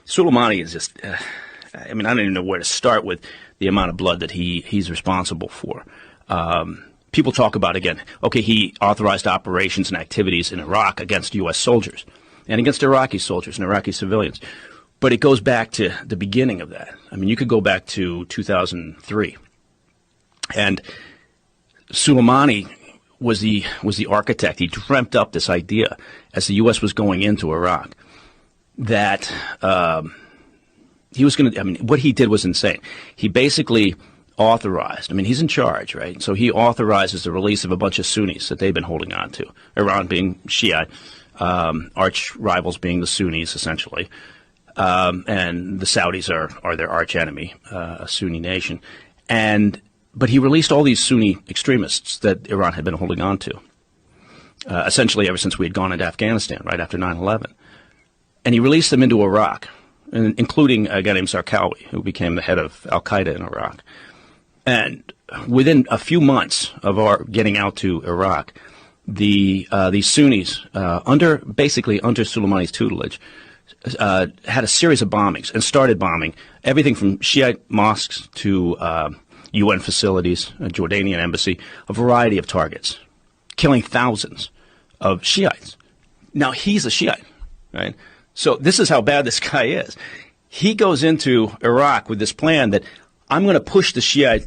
Soleimani is just, I mean, I don't even know where to start with the amount of blood that he's responsible for. People talk about, again, okay, he authorized operations and activities in Iraq against U.S. soldiers and against Iraqi soldiers and Iraqi civilians. But it goes back to the beginning of that. I mean, you could go back to 2003. And Soleimani was the architect. He dreamt up this idea as the U.S. was going into Iraq that he was going to, I mean, what he did was insane. He basically authorized, I mean, he's in charge, right? So he authorizes the release of a bunch of Sunnis that they've been holding on to, Iran being Shia, arch rivals being the Sunnis, essentially. And the Saudis are their arch enemy, a Sunni nation. But he released all these Sunni extremists that Iran had been holding on to, essentially ever since we had gone into Afghanistan, right after 9/11. And he released them into Iraq, including a guy named Zarqawi, who became the head of al-Qaeda in Iraq. And within a few months of our getting out to Iraq, these Sunnis, basically under Soleimani's tutelage, had a series of bombings and started bombing everything from Shiite mosques to UN facilities, a Jordanian embassy, a variety of targets, killing thousands of Shiites. Now, he's a Shiite, right? So this is how bad this guy is. He goes into Iraq with this plan that I'm going to push the Shiite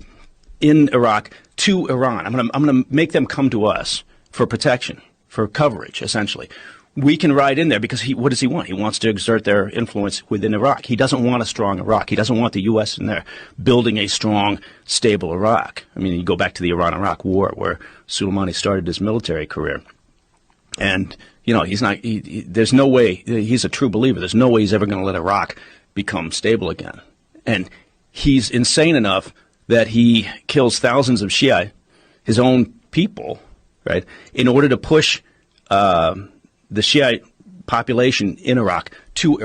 in Iraq to Iran. I'm going to make them come to us for protection, for coverage, essentially. We can ride in there because what does he want? He wants to exert their influence within Iraq. He doesn't want a strong Iraq. He doesn't want the U.S. in there building a strong, stable Iraq. I mean, you go back to the Iran-Iraq War where Soleimani started his military career. And, you know, there's no way, he's a true believer. There's no way he's ever going to let Iraq become stable again. And he's insane enough that he kills thousands of Shiite, his own people, right, in order to push the Shiite population in Iraq to Iraq.